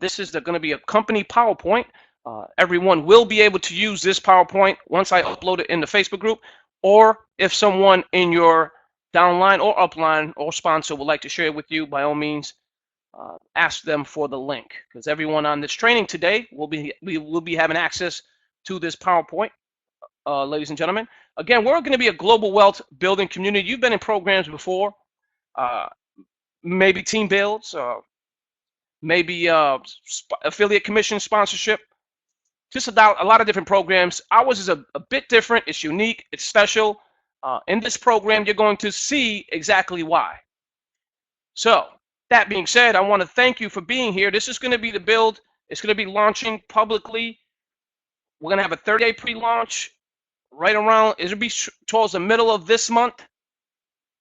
This is going to be a company PowerPoint. Everyone will be able to use this PowerPoint once I upload it in the Facebook group, or if someone in your downline or upline or sponsor would like to share it with you, by all means, ask them for the link, because everyone on this training today we will be having access to this PowerPoint, ladies and gentlemen. Again, we're going to be a global wealth building community. You've been in programs before, uh, maybe team builds, maybe affiliate commission sponsorship, just a lot of different programs. Ours is a bit different. It's unique. It's special. In this program, you're going to see exactly why. So that being said, I want to thank you for being here. This is going to be the build. It's going to be launching publicly. We're going to have a 30-day pre-launch right around, it'll be towards the middle of this month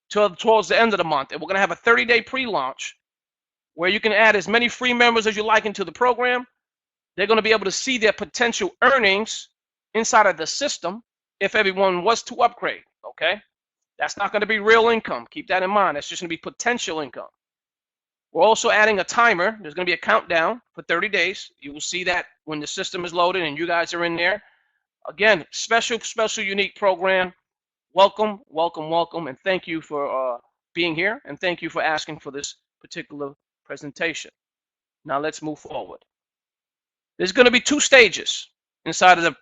towards the end of the month. And we're going to have a 30-day pre-launch where you can add as many free members as you like into the program. They're going to be able to see their potential earnings inside of the system if everyone was to upgrade, okay? That's not going to be real income. Keep that in mind. That's just going to be potential income. We're also adding a timer. There's going to be a countdown for 30 days. You will see that when the system is loaded and you guys are in there. Again, special, unique program. Welcome, welcome, welcome, and thank you for being here, and thank you for asking for this particular presentation. Now let's move forward. There's going to be 2 stages inside of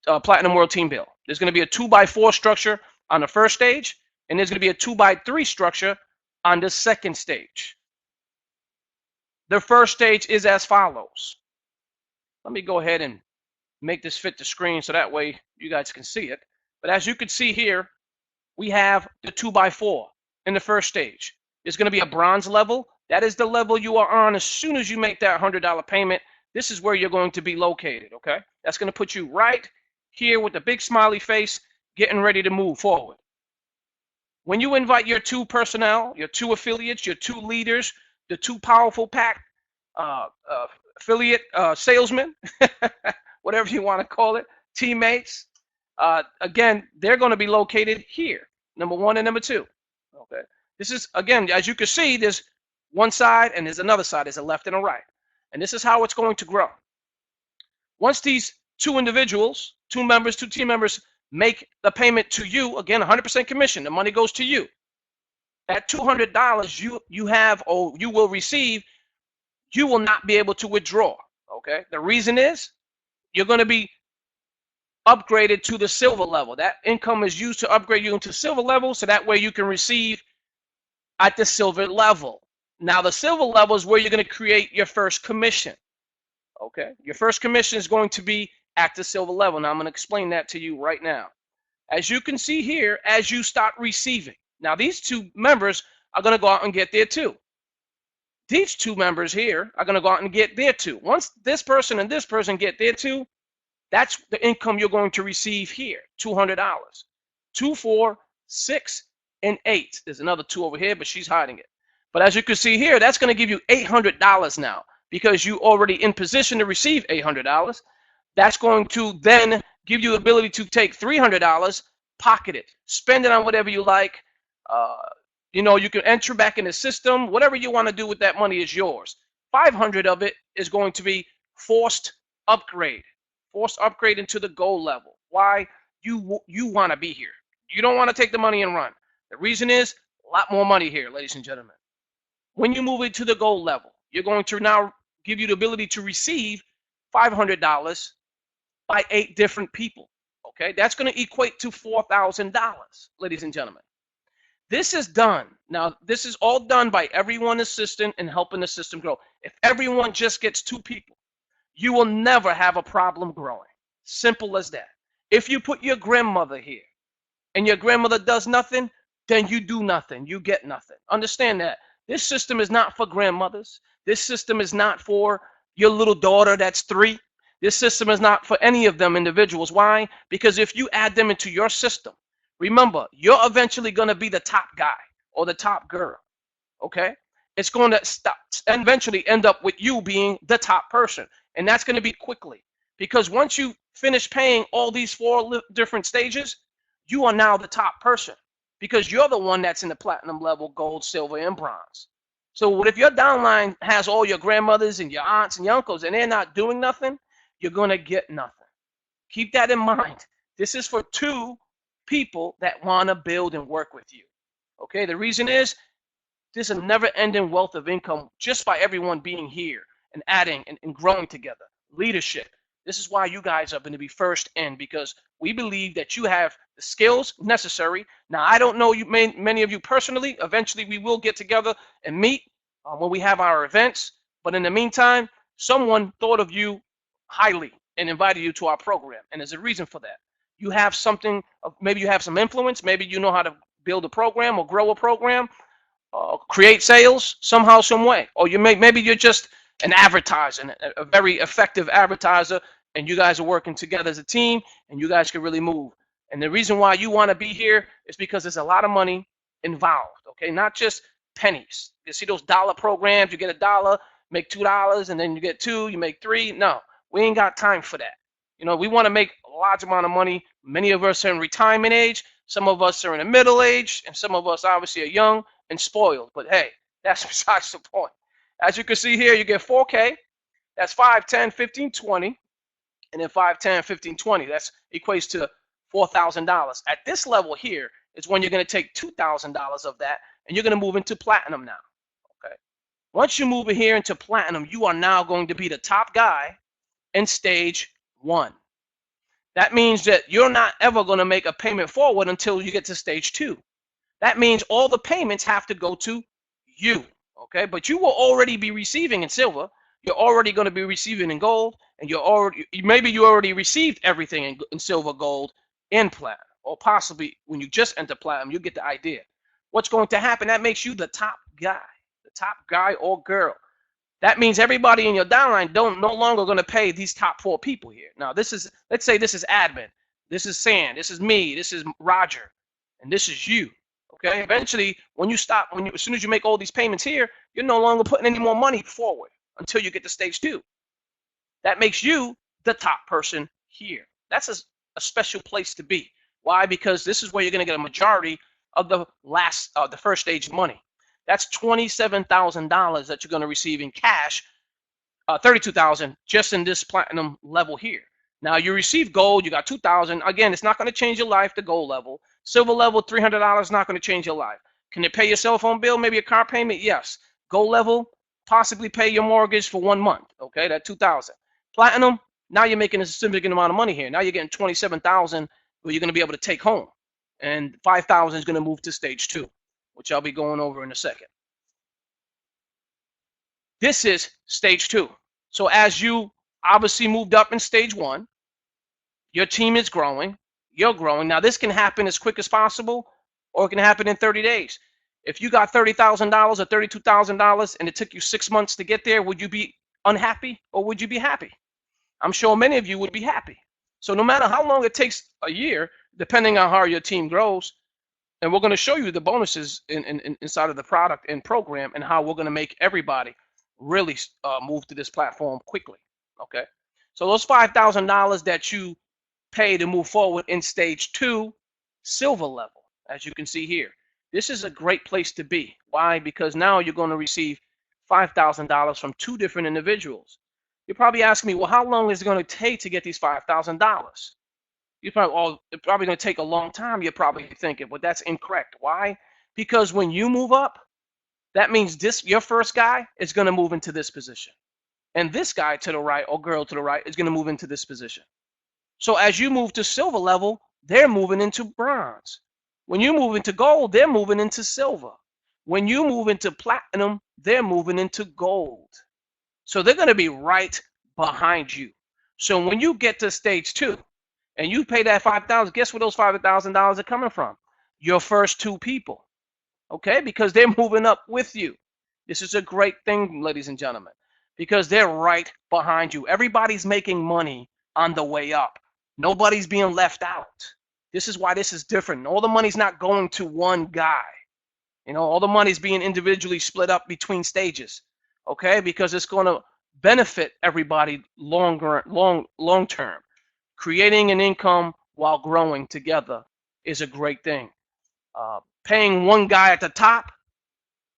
the Platinum World Team Build. There's going to be a 2x4 structure on the first stage, and there's going to be a 2x3 structure on the second stage. The first stage is as follows. Let me go ahead and make this fit the screen so that way you guys can see it. But as you can see here, we have the 2x4 in the first stage. There's going to be a bronze level. That is the level you are on as soon as you make that $100 payment. This is where you're going to be located, okay? That's going to put you right here with the big smiley face, getting ready to move forward. When you invite your 2 personnel, your 2 affiliates, your 2 leaders, the 2 powerful pack affiliate salesmen, whatever you want to call it, teammates, again, they're going to be located here, number 1 and number 2. Okay. This is, again, as you can see, there's one side and there's another side. There's a left and a right. And this is how it's going to grow. Once these 2 individuals, 2 members, 2 team members make the payment to you, again, 100% commission, the money goes to you. At $200 you have, or you will receive, you will not be able to withdraw. Okay. The reason is you're going to be upgraded to the silver level. That income is used to upgrade you into silver level, so that way you can receive at the silver level. Now the silver level is where you're going to create your first commission. Okay, your first commission is going to be at the silver level. Now I'm going to explain that to you right now. As you can see here, as you start receiving, now these 2 members are going to go out and get there too. These 2 members here are going to go out and get there too. Once this person and this person get there too, that's the income you're going to receive here, $200. 2, 4, 6, and 8. There's another 2 over here, but she's hiding it. But as you can see here, that's going to give you $800 now, because you already in position to receive $800. That's going to then give you the ability to take $300, pocket it, spend it on whatever you like. You know, you can enter back in the system. Whatever you want to do with that money is yours. 500 of it is going to be forced upgrade into the gold level. Why? You want to be here. You don't want to take the money and run. The reason is a lot more money here, ladies and gentlemen. When you move it to the gold level, you're going to now give you the ability to receive $500 by 8 different people. Okay, that's going to equate to $4,000, ladies and gentlemen. This is done. Now, this is all done by everyone assisting and helping the system grow. If everyone just gets 2 people, you will never have a problem growing. Simple as that. If you put your grandmother here and your grandmother does nothing, then you do nothing. You get nothing. Understand that. This system is not for grandmothers. This system is not for your little daughter that's 3. This system is not for any of them individuals. Why? Because if you add them into your system, remember, you're eventually going to be the top guy or the top girl. Okay? It's going to stop and eventually end up with you being the top person. And that's going to be quickly. Because once you finish paying all these 4 different stages, you are now the top person. Because you're the one that's in the platinum level, gold, silver, and bronze. So what if your downline has all your grandmothers and your aunts and your uncles and they're not doing nothing? You're going to get nothing. Keep that in mind. This is for two people that want to build and work with you. Okay, the reason is there's a never-ending wealth of income just by everyone being here and adding and growing together. Leadership. This is why you guys are going to be first in, because we believe that you have the skills necessary. Now, I don't know you, many of you personally. Eventually, we will get together and meet when we have our events. But in the meantime, someone thought of you highly and invited you to our program, and there's a reason for that. You have something, maybe you have some influence, maybe you know how to build a program or grow a program, create sales somehow, some way, or maybe you're just an advertiser, a very effective advertiser, and you guys are working together as a team, and you guys can really move. And the reason why you want to be here is because there's a lot of money involved. Okay, not just pennies. You see those dollar programs? You get $1, make $2, and then you get 2, you make 3. No, we ain't got time for that. You know, we want to make a large amount of money. Many of us are in retirement age. Some of us are in the middle age, and some of us obviously are young and spoiled. But hey, that's besides the point. As you can see here, you get 4K. That's 5, 10, 15, 20. And then 5, 10, 15, 20. That equates to $4,000. At this level here is when you're going to take $2,000 of that, and you're going to move into platinum now. Okay. Once you move in here into platinum, you are now going to be the top guy in stage 1. That means that you're not ever going to make a payment forward until you get to stage 2. That means all the payments have to go to you. Okay, but you will already be receiving in silver. You're already going to be receiving in gold, and maybe you already received everything in silver, gold, and platinum, or possibly when you just enter platinum, you get the idea. What's going to happen? That makes you the top guy or girl. That means everybody in your downline no longer going to pay these top 4 people here. Now, let's say this is admin, this is Sam, this is me, this is Roger, and this is you. Okay, eventually, as soon as you make all these payments here, you're no longer putting any more money forward until you get to stage 2. That makes you the top person here. That's a special place to be. Why? Because this is where you're going to get a majority of the first stage money. That's $27,000 that you're going to receive in cash, $32,000 just in this platinum level here. Now you receive gold, you got $2,000. Again, it's not going to change your life, the gold level. Silver level, $300 is not going to change your life. Can it pay your cell phone bill, maybe a car payment? Yes. Gold level, possibly pay your mortgage for 1 month. Okay, that $2,000. Platinum, now you're making a significant amount of money here. Now you're getting $27,000 where you're going to be able to take home. And $5,000 is going to move to stage 2, which I'll be going over in a second. This is stage 2. So as you obviously moved up in stage 1, your team is growing, you're growing. Now this can happen as quick as possible, or it can happen in 30 days. If you got $30,000 or $32,000 and it took you 6 months to get there, would you be unhappy or would you be happy? I'm sure many of you would be happy. So no matter how long it takes a year, depending on how your team grows, and we're going to show you the bonuses inside of the product and program and how we're going to make everybody really move to this platform quickly. Okay, so those $5,000 that you pay to move forward in stage 2, silver level, as you can see here, this is a great place to be. Why? Because now you're going to receive $5,000 from 2 different individuals. You're probably asking me, well, how long is it going to take to get these $5,000? You're probably, oh, it's probably going to take a long time. You're probably thinking, but that's incorrect. Why? Because when you move up, that means your first guy is going to move into this position. And this guy to the right or girl to the right is going to move into this position. So as you move to silver level, they're moving into bronze. When you move into gold, they're moving into silver. When you move into platinum, they're moving into gold. So they're going to be right behind you. So when you get to stage 2 and you pay that $5,000, guess where those $5,000 are coming from? Your first 2 people. Okay, because they're moving up with you. This is a great thing, ladies and gentlemen, because they're right behind you. Everybody's making money on the way up. Nobody's being left out. This is why this is different. All the money's not going to one guy. You know, all the money's being individually split up between stages. Okay, because it's going to benefit everybody long term. Creating an income while growing together is a great thing. Paying one guy at the top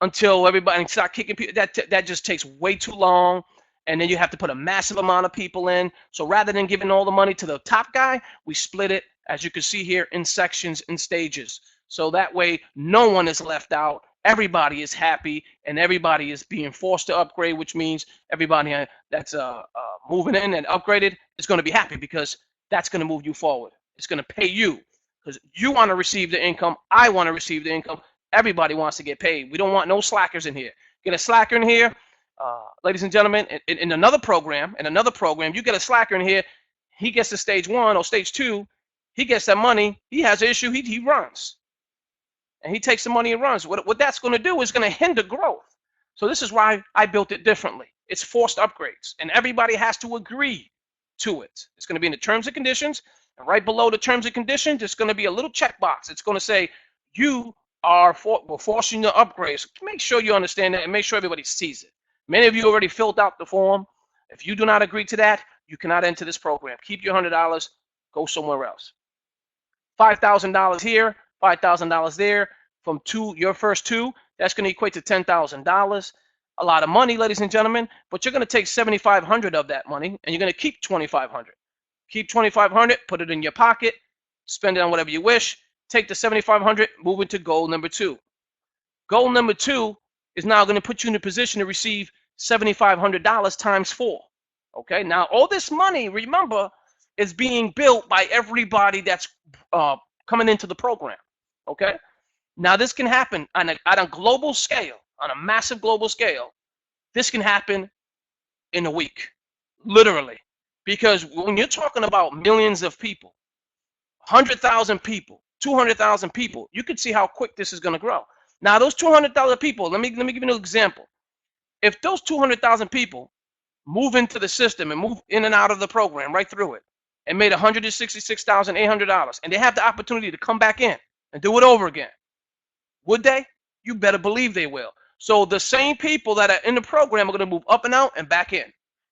until everybody start kicking people. That just takes way too long, and then you have to put a massive amount of people in. So rather than giving all the money to the top guy, we split it, as you can see here, in sections and stages. So that way, no one is left out. Everybody is happy, and everybody is being forced to upgrade, which means everybody that's moving in and upgraded is going to be happy, because that's going to move you forward. It's going to pay you, because you want to receive the income. I want to receive the income. Everybody wants to get paid. We don't want no slackers in here. Get a slacker in here, ladies and gentlemen. In another program, you get a slacker in here. He gets to stage 1 or stage 2. He gets that money. He has an issue. He runs. And he takes the money and runs. What that's going to do is going to hinder growth. So this is why I built it differently. It's forced upgrades, and everybody has to agree to it. It's going to be in the terms and conditions, and right below the terms and conditions, it's going to be a little checkbox. It's going to say, we're forcing the upgrades. Make sure you understand that, and make sure everybody sees it. Many of you already filled out the form. If you do not agree to that, you cannot enter this program. Keep your $100, go somewhere else. $5,000 here, $5,000 there. From your first 2, that's going to equate to $10,000. A lot of money, ladies and gentlemen, but you're going to take $7,500 of that money, and you're going to keep $2,500. Keep $2,500, put it in your pocket, spend it on whatever you wish. Take the $7,500, move it to goal number 2. Goal number 2 is now going to put you in a position to receive $7,500 times 4. Okay, now all this money, remember, is being built by everybody that's coming into the program. Okay, now this can happen on a global scale, on a massive global scale. This can happen in a week, literally, because when you're talking about millions of people, 100,000 people, 200,000 people, you can see how quick this is going to grow. Now, those 200,000 people, let me give you an example. If those 200,000 people move into the system and move in and out of the program right through it and made $166,800, and they have the opportunity to come back in and do it over again, would they? You better believe they will. So the same people that are in the program are going to move up and out and back in,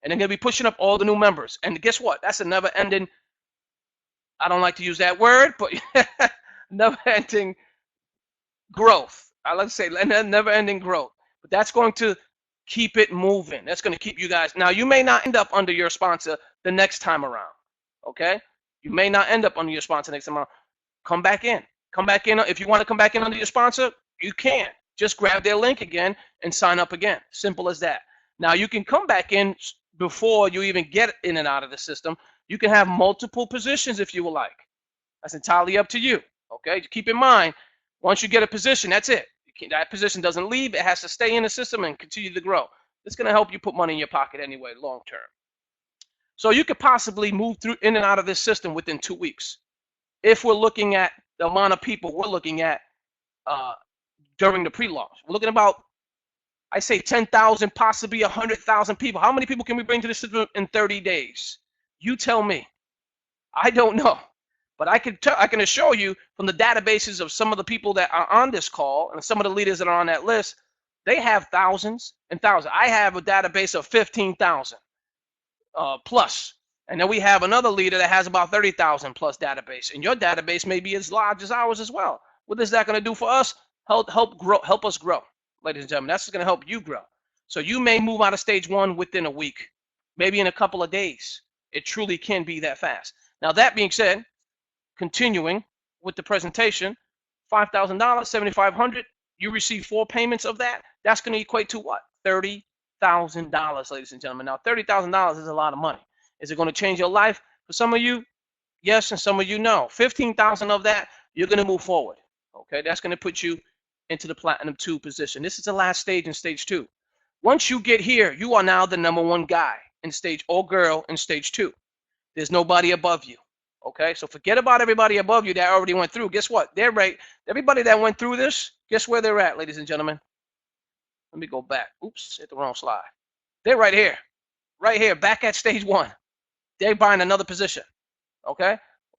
and they're going to be pushing up all the new members. And guess what? That's a never-ending, I don't like to use that word, but never-ending growth. I like to say never-ending growth. But that's going to keep it moving. That's going to keep you guys. Now, you may not end up under your sponsor the next time around. Okay? You may not end up under your sponsor next time around. Come back in. Come back in. If you want to come back in under your sponsor, you can. Just grab their link again and sign up again. Simple as that. Now, you can come back in before you even get in and out of the system. You can have multiple positions if you would like. That's entirely up to you. Okay? Keep in mind, once you get a position, that's it. That position doesn't leave. It has to stay in the system and continue to grow. It's going to help you put money in your pocket anyway, long term. So you could possibly move through in and out of this system within 2 weeks. If we're looking at the amount of people we're looking at during the pre-launch. We're looking about, I say 10,000, possibly 100,000 people. How many people can we bring to the system in 30 days? You tell me. I don't know. But I can assure you from the databases of some of the people that are on this call and some of the leaders that are on that list, they have thousands and thousands. I have a database of 15,000 plus. And then we have another leader that has about 30,000 plus database. And your database may be as large as ours as well. What is that going to do for us? Help us grow, ladies and gentlemen. That's going to help you grow. So you may move out of stage 1 within a week, maybe in a couple of days. It truly can be that fast. Now, that being said, continuing with the presentation, $5,000, $7,500, you receive 4 payments of that. That's going to equate to what? $30,000, ladies and gentlemen. Now, $30,000 is a lot of money. Is it going to change your life? For some of you, yes, and some of you, no. 15,000 of that, you're going to move forward. Okay, that's going to put you into the Platinum 2 position. This is the last stage in stage 2. Once you get here, you are now the #1 guy in stage, or girl in stage 2. There's nobody above you. Okay, so forget about everybody above you that already went through. Guess what? They're right. Everybody that went through this, guess where they're at, ladies and gentlemen? Let me go back. Oops, hit the wrong slide. They're right here, back at stage 1. They're buying another position. Okay,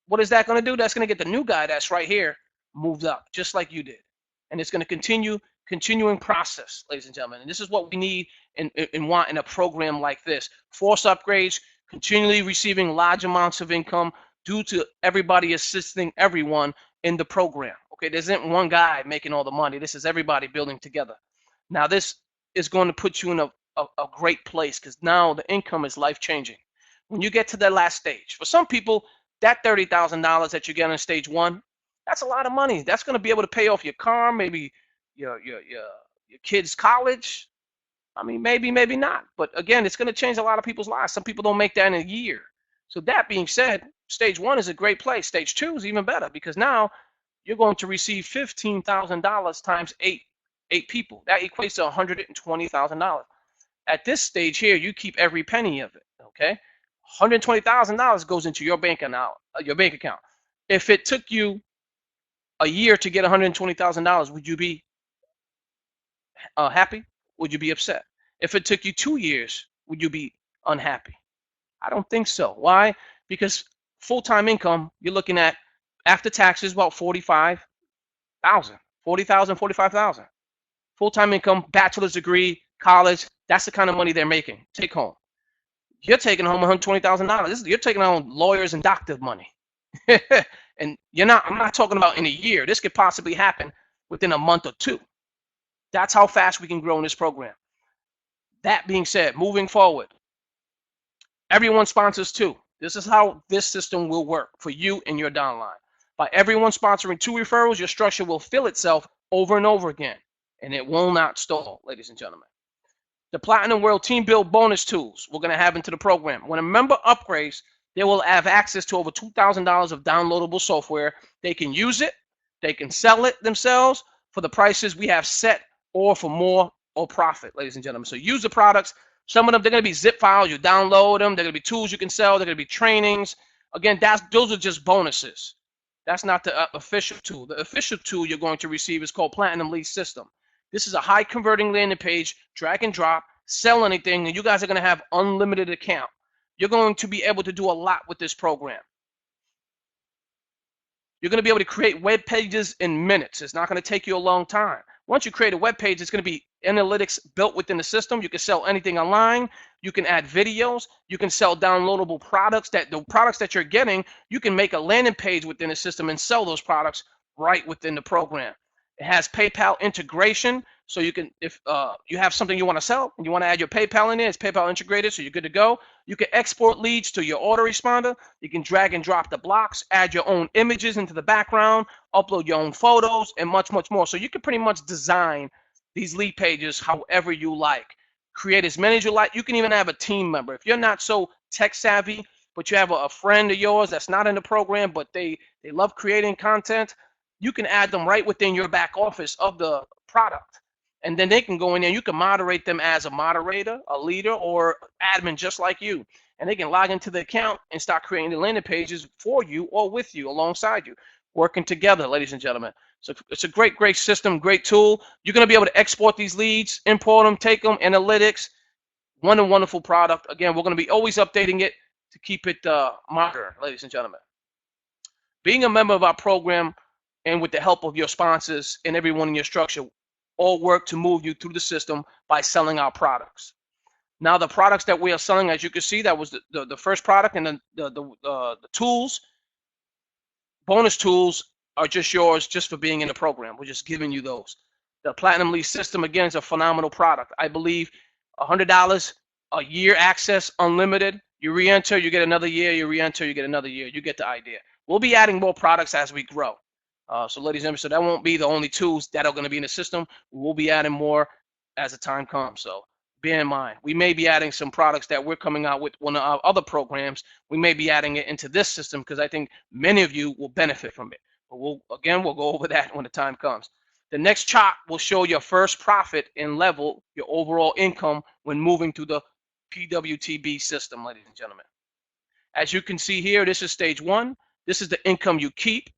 what is that going to do? That's going to get the new guy that's right here moved up, just like you did. And it's going to continuing process, ladies and gentlemen. And this is what we need and want in a program like this. Force upgrades, continually receiving large amounts of income, due to everybody assisting everyone in the program. Okay, there isn't one guy making all the money. This is everybody building together. Now this is going to put you in a great place, because now the income is life changing. When you get to that last stage, for some people, that $30,000 that you get in stage one, that's a lot of money. That's going to be able to pay off your car, maybe your kids' college. I mean, maybe not. But again, it's going to change a lot of people's lives. Some people don't make that in a year. So that being said, stage one is a great place. Stage two is even better, because now you're going to receive $15,000 times eight people. That equates to $120,000. At this stage here, you keep every penny of it. Okay, $120,000 goes into your bank account. If it took you a year to get $120,000, would you be happy? Would you be upset? If it took you 2 years, would you be unhappy? I don't think so. Why? Because full-time income, you're looking at after taxes about 45,000, 40,000, 45,000. Full-time income, bachelor's degree, college, that's the kind of money they're making. Take home. You're taking home $120,000. You're taking home lawyers and doctor money. And I'm not talking about in a year. This could possibly happen within a month or two. That's how fast we can grow in this program. That being said, moving forward, everyone sponsors too. This is how this system will work for you and your downline. By everyone sponsoring 2 referrals, your structure will fill itself over and over again, and it will not stall, ladies and gentlemen. The Platinum World Team Build bonus tools we're going to have into the program. When a member upgrades, they will have access to over $2,000 of downloadable software. They can use it. They can sell it themselves for the prices we have set, or for more or profit, ladies and gentlemen. So use the products. Some of them, they're going to be zip files. You download them. They're going to be tools you can sell. They're going to be trainings. Again, those are just bonuses. That's not the official tool. The official tool you're going to receive is called Platinum Lead System. This is a high converting landing page, drag and drop, sell anything, and you guys are going to have unlimited account. You're going to be able to do a lot with this program. You're going to be able to create web pages in minutes. It's not going to take you a long time. Once you create a web page, it's going to be analytics built within the system. You can sell anything online. You can add videos. You can sell downloadable products. The products that you're getting, you can make a landing page within the system and sell those products right within the program. It has PayPal integration, so you can, if you have something you want to sell and you want to add your PayPal in there, it's PayPal integrated, so you're good to go. You can export leads to your autoresponder. You can drag and drop the blocks, add your own images into the background, upload your own photos, and much, much more. So you can pretty much design these lead pages however you like. Create as many as you like. You can even have a team member. If you're not so tech savvy, but you have a friend of yours that's not in the program, but they love creating content, you can add them right within your back office of the product. And then they can go in there. You can moderate them as a moderator, a leader, or admin just like you. And they can log into the account and start creating the landing pages for you or with you, alongside you, working together, ladies and gentlemen. So it's a great, great system, great tool. You're going to be able to export these leads, import them, take them, analytics. Wonderful product. Again, we're going to be always updating it to keep it modern, ladies and gentlemen. Being a member of our program, and with the help of your sponsors and everyone in your structure, all work to move you through the system by selling our products. Now, the products that we are selling, as you can see, that was the first product, and the tools, bonus tools, are just yours just for being in the program. We're just giving you those. The Platinum Lead System, again, is a phenomenal product. I believe $100 a year access, unlimited. You re-enter, you get another year. You re-enter, you get another year. You get the idea. We'll be adding more products as we grow. So ladies and gentlemen, so that won't be the only tools that are going to be in the system. We'll be adding more as the time comes. So bear in mind, we may be adding some products that we're coming out with one of our other programs. We may be adding it into this system, because I think many of you will benefit from it. But we'll go over that when the time comes. The next chart will show your first profit and level, your overall income when moving through the PWTB system, ladies and gentlemen. As you can see here, this is stage one. This is the income you keep.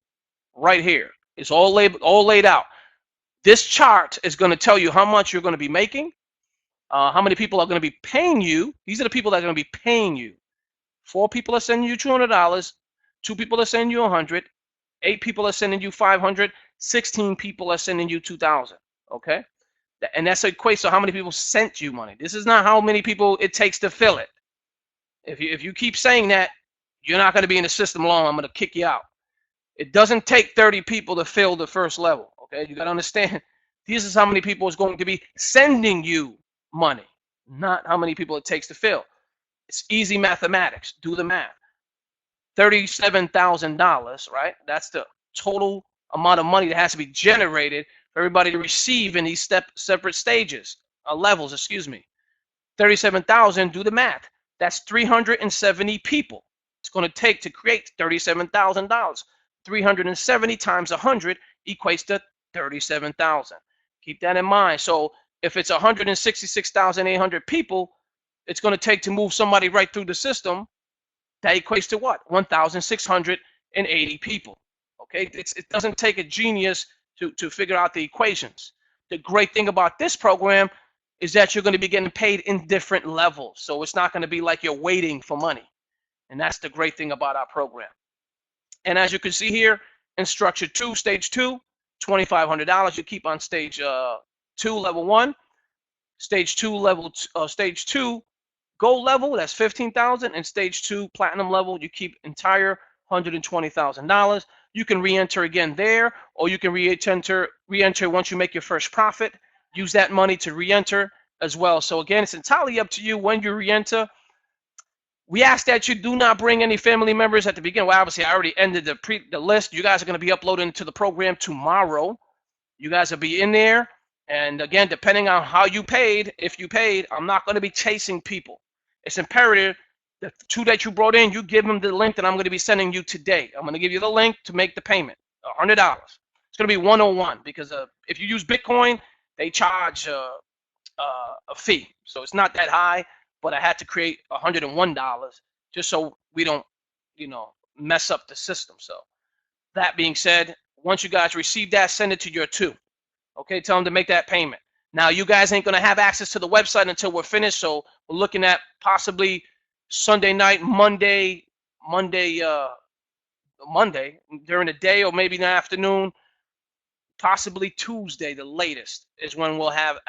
Right here, it's all laid out. This chart is going to tell you how much you're going to be making, how many people are going to be paying you. These are the people that are going to be paying you. 4 people are sending you $200, 2 people are sending you $100, 8 people are sending you $500, 16 people are sending you $2,000. Okay, and that's equates to how many people sent you money. This is not how many people it takes to fill it. If you keep saying that, you're not going to be in the system long. I'm going to kick you out. It doesn't take 30 people to fill the first level. Okay, you got to understand, This is how many people is going to be sending you money, not how many people it takes to fill. It's easy mathematics. Do the math. $37,000, right? That's the total amount of money that has to be generated for everybody to receive in these separate stages, levels, excuse me. 37,000, do the math. That's 370 people. It's going to take to create $37,000. 370 times 100 equates to 37,000. Keep that in mind. So if it's 166,800 people, it's going to take to move somebody right through the system. That equates to what? 1,680 people. Okay, it doesn't take a genius to figure out the equations. The great thing about this program is that you're going to be getting paid in different levels. So it's not going to be like you're waiting for money. And that's the great thing about our program. And as you can see here, in structure 2, stage 2, $2,500. You keep on stage 2, level 1. Stage 2, stage 2, gold level, that's $15,000. And stage 2, platinum level, you keep entire $120,000. You can re-enter again there, or you can re-enter once you make your first profit. Use that money to re-enter as well. So again, it's entirely up to you when you re-enter. We ask that you do not bring any family members at the beginning. Well, obviously, I already ended the list. You guys are going to be uploading to the program tomorrow. You guys will be in there. And again, depending on how you paid, if you paid, I'm not going to be chasing people. It's imperative the 2 that you brought in, you give them the link that I'm going to be sending you today. I'm going to give you the link to make the payment, $100. It's going to be 101 because if you use Bitcoin, they charge a fee. So it's not that high, but I had to create $101 just so we don't, mess up the system. So that being said, once you guys receive that, send it to your 2. Okay, tell them to make that payment. Now, you guys ain't going to have access to the website until we're finished, so we're looking at possibly Sunday night, Monday during the day, or maybe in the afternoon, possibly Tuesday, the latest, is when we'll have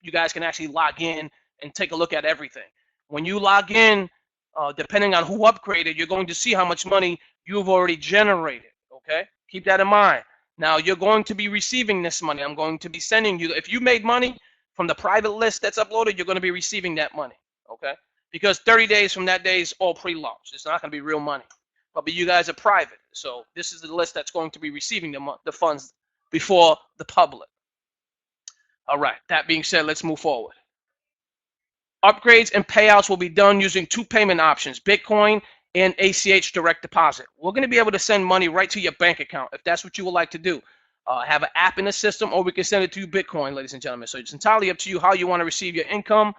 you guys can actually log in and take a look at everything. When you log in, depending on who upgraded, you're going to see how much money you've already generated, okay? Keep that in mind. Now, you're going to be receiving this money. I'm going to be sending you, if you made money from the private list that's uploaded, you're going to be receiving that money, okay? Because 30 days from that day is all pre-launch. It's not going to be real money. But you guys are private. So this is the list that's going to be receiving the funds before the public. All right, that being said, let's move forward. Upgrades and payouts will be done using 2 payment options, Bitcoin and ACH direct deposit. We're going to be able to send money right to your bank account if that's what you would like to do. Have an app in the system, or we can send it to you Bitcoin, ladies and gentlemen. So it's entirely up to you how you want to receive your income.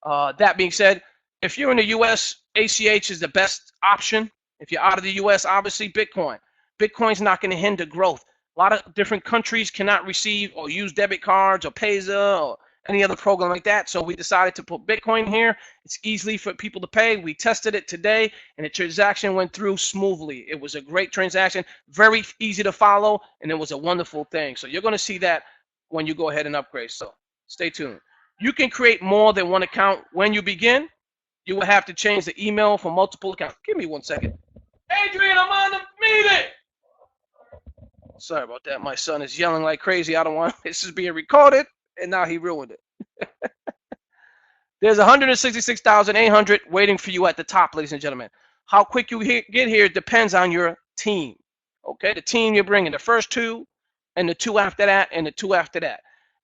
That being said, if you're in the U.S., ACH is the best option. If you're out of the U.S., obviously Bitcoin. Bitcoin's not going to hinder growth. A lot of different countries cannot receive or use debit cards or Payza or any other program like that. So we decided to put Bitcoin here. It's easy for people to pay. We tested it today, and the transaction went through smoothly. It was a great transaction, very easy to follow, and it was a wonderful thing. So you're going to see that when you go ahead and upgrade. So stay tuned. You can create more than one account when you begin. You will have to change the email for multiple accounts. Give me 1 second. Adrian, I'm on the meeting. Sorry about that. My son is yelling like crazy. I don't want this is being recorded, and now he ruined it. There's 166,800 waiting for you at the top, ladies and gentlemen. How quick you get here depends on your team. Okay, the team you're bringing, the first 2, and the 2 after that, and the 2 after that.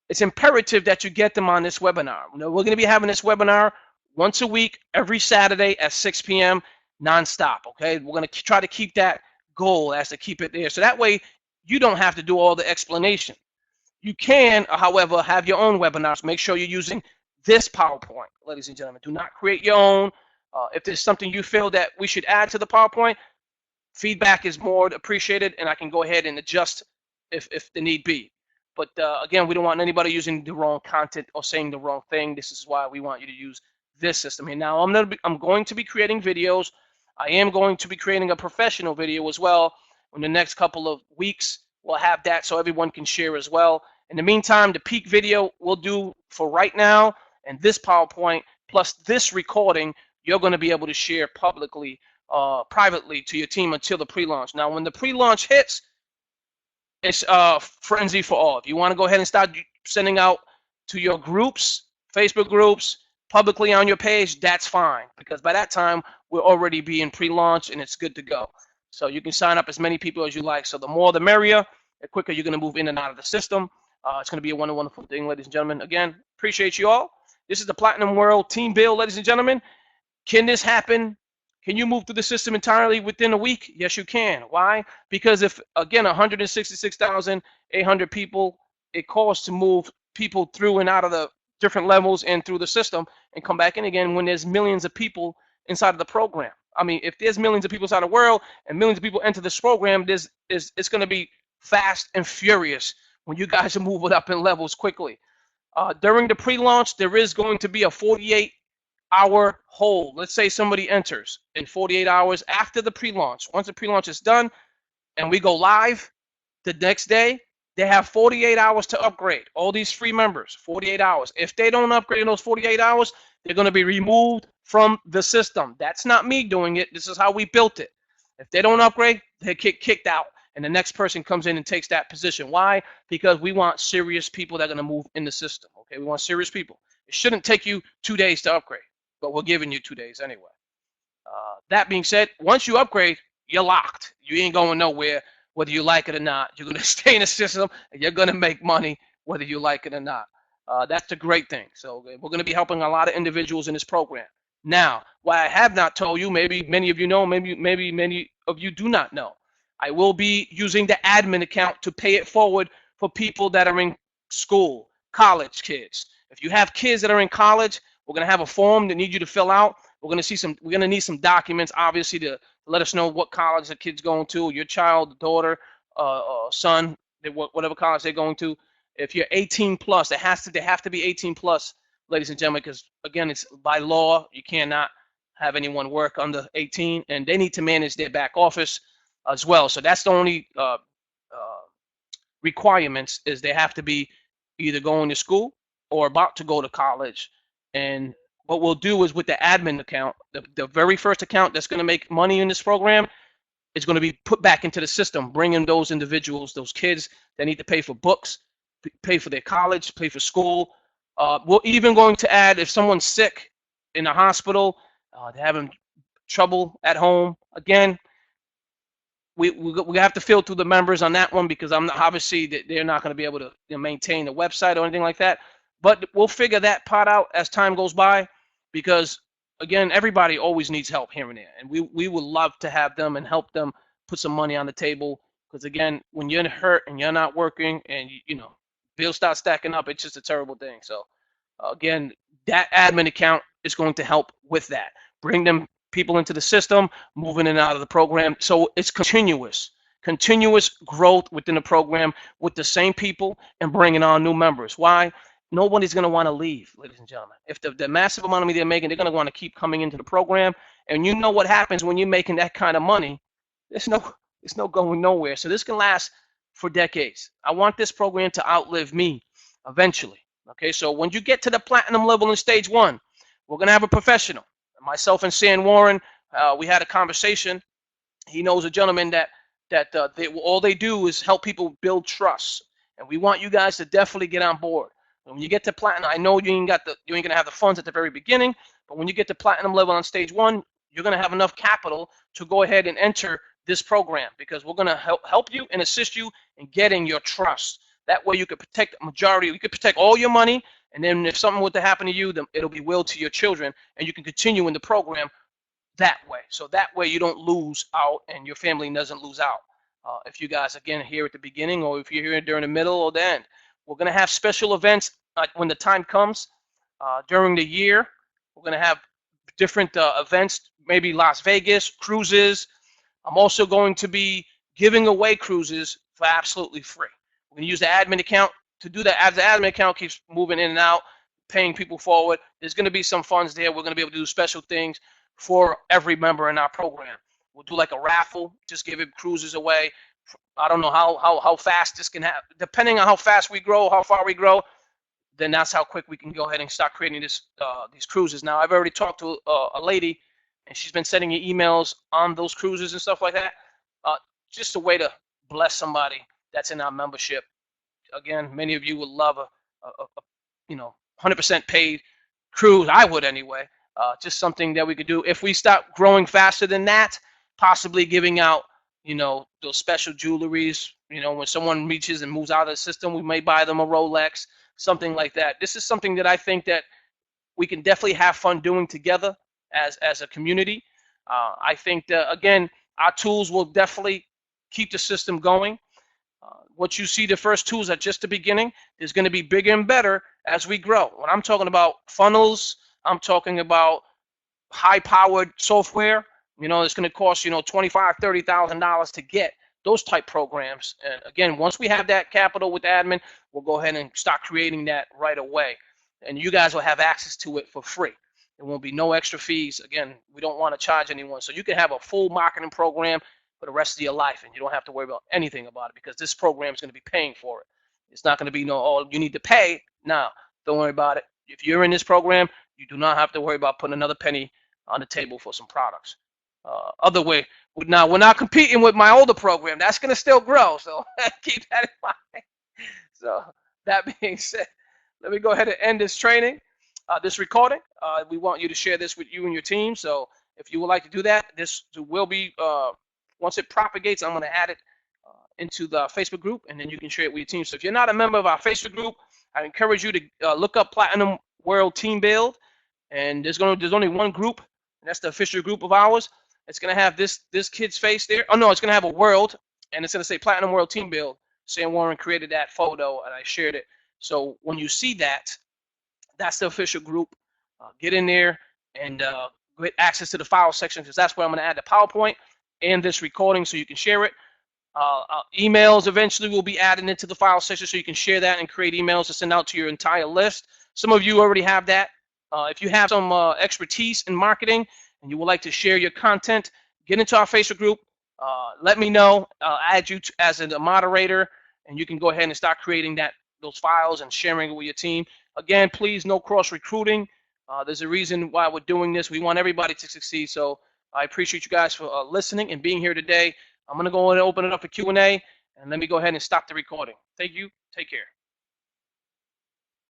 It's imperative that you get them on this webinar. We're going to be having this webinar once a week, every Saturday at 6 p.m. nonstop. Okay, we're going to try to keep that goal as to keep it there. So that way, you don't have to do all the explanation. You can, however, have your own webinars. Make sure you're using this PowerPoint, ladies and gentlemen. Do not create your own. If there's something you feel that we should add to the PowerPoint, feedback is more appreciated, and I can go ahead and adjust if the need be. But again, we don't want anybody using the wrong content or saying the wrong thing. This is why we want you to use this system here. Now, I'm going to be creating videos. I am going to be creating a professional video as well. In the next couple of weeks, we'll have that so everyone can share as well. In the meantime, the peak video we'll do for right now, and this PowerPoint plus this recording, you're going to be able to share publicly, privately to your team until the pre-launch. Now, when the pre-launch hits, it's frenzy for all. If you want to go ahead and start sending out to your groups, Facebook groups, publicly on your page, that's fine, because by that time we'll already be in pre-launch and it's good to go. So you can sign up as many people as you like. So the more the merrier, the quicker you're going to move in and out of the system. It's going to be a wonderful thing, ladies and gentlemen. Again, appreciate you all. This is the Platinum World Team Build, ladies and gentlemen. Can this happen? Can you move through the system entirely within a week? Yes, you can. Why? Because if, again, 166,800 people, it costs to move people through and out of the different levels and through the system and come back in again when there's millions of people inside of the program. I mean, if there's millions of people inside the world and millions of people enter this program, it's going to be fast and furious when you guys are moving up in levels quickly. During the pre-launch, there is going to be a 48-hour hold. Let's say somebody enters in 48 hours after the pre-launch. Once the pre-launch is done and we go live the next day, they have 48 hours to upgrade. All these free members, 48 hours. If they don't upgrade in those 48 hours, they're going to be removed from the system. That's not me doing it. This is how we built it. If they don't upgrade, they get kicked out, and the next person comes in and takes that position. Why? Because we want serious people that are going to move in the system. Okay, we want serious people. It shouldn't take you 2 days to upgrade, but we're giving you 2 days anyway. That being said, once you upgrade, you're locked. You ain't going nowhere, whether you like it or not. You're going to stay in the system, and you're going to make money, whether you like it or not. That's the great thing. So we're going to be helping a lot of individuals in this program. Now, what I have not told you, maybe many of you know, maybe many of you do not know, I will be using the admin account to pay it forward for people that are in school, college kids. If you have kids that are in college, we're going to have a form that need you to fill out. We're going to need some documents, obviously, to let us know what college the kid's going to, your child, daughter, son, whatever college they're going to. If you're 18 plus, they have to be 18 plus, ladies and gentlemen, because again, it's by law, you cannot have anyone work under 18, and they need to manage their back office as well. So that's the only requirements, is they have to be either going to school or about to go to college. And what we'll do is, with the admin account, the very first account that's going to make money in this program is going to be put back into the system, bringing those individuals, those kids that need to pay for books, pay for their college, pay for school. We're even going to add, if someone's sick in the hospital, they're having trouble at home. Again, we have to filter the members on that one, because obviously they're not going to be able to maintain the website or anything like that. But we'll figure that part out as time goes by, because again, everybody always needs help here and there, and we would love to have them and help them put some money on the table. Because again, when you're hurt and you're not working, and you know, bills start stacking up, it's just a terrible thing. So again, that admin account is going to help with that, bring them people into the system, moving in and out of the program. So it's continuous growth within the program with the same people and bringing on new members. Why? Nobody's going to want to leave, ladies and gentlemen. If the massive amount of money they're making, they're going to want to keep coming into the program. And you know what happens when you're making that kind of money? It's no going nowhere. So this can last for decades. I want this program to outlive me eventually. Okay, so when you get to the platinum level in stage 1, we're going to have a professional. Myself and San Warren, we had a conversation. He knows a gentleman that all they do is help people build trust. And we want you guys to definitely get on board. When you get to platinum, I know you ain't gonna have the funds at the very beginning, but when you get to platinum level on stage 1, you're gonna have enough capital to go ahead and enter this program, because we're gonna help you and assist you in getting your trust. That way you could protect the majority, you could protect all your money, and then if something were to happen to you, then it'll be willed to your children, and you can continue in the program that way. So that way you don't lose out and your family doesn't lose out. If you guys, again, here at the beginning, or if you're here during the middle or the end. We're going to have special events when the time comes during the year. We're going to have different events, maybe Las Vegas, cruises. I'm also going to be giving away cruises for absolutely free. We're going to use the admin account to do that. As the admin account keeps moving in and out, paying people forward, there's going to be some funds there. We're going to be able to do special things for every member in our program. We'll do like a raffle, just giving cruises away. I don't know how fast this can happen. Depending on how fast we grow, how far we grow, then that's how quick we can go ahead and start creating these cruises. Now, I've already talked to a lady, and she's been sending me emails on those cruises and stuff like that. Just a way to bless somebody that's in our membership. Again, many of you would love a 100% paid cruise. I would anyway. Just something that we could do. If we start growing faster than that, possibly giving out, those special jewelries. When someone reaches and moves out of the system, we may buy them a Rolex, something like that. This is something that I think that we can definitely have fun doing together as a community. I think that, again, our tools will definitely keep the system going. What you see, the first tools are just the beginning. There's going to be bigger and better as we grow. When I'm talking about funnels, I'm talking about high-powered software. It's going to cost $25,000, $30,000 to get those type programs. And again, once we have that capital with admin, we'll go ahead and start creating that right away. And you guys will have access to it for free. There won't be no extra fees. Again, we don't want to charge anyone. So you can have a full marketing program for the rest of your life, and you don't have to worry about anything about it because this program is going to be paying for it. It's not going to be you need to pay. No, don't worry about it. If you're in this program, you do not have to worry about putting another penny on the table for some products. Other way, now we're not competing with my older program. That's going to still grow, so keep that in mind. So that being said, let me go ahead and end this training, this recording. We want you to share this with you and your team. So if you would like to do that, this will be, once it propagates, I'm going to add it into the Facebook group, and then you can share it with your team. So if you're not a member of our Facebook group, I encourage you to look up Platinum World Team Build, and there's only one group, and that's the official group of ours. It's going to have this kid's face there. Oh, no, it's going to have a world, and it's going to say Platinum World Team Build. Sam Warren created that photo, and I shared it. So when you see that, that's the official group. Get in there and get access to the file section, because that's where I'm going to add the PowerPoint and this recording so you can share it. Emails eventually will be added into the file section so you can share that and create emails to send out to your entire list. Some of you already have that. If you have some expertise in marketing and you would like to share your content, get into our Facebook group. Let me know. I'll add you as a moderator, and you can go ahead and start creating those files and sharing it with your team. Again, please, no cross recruiting. There's a reason why we're doing this. We want everybody to succeed. So I appreciate you guys for listening and being here today. I'm going to go ahead and open it up for Q&A, and let me go ahead and stop the recording. Thank you. Take care.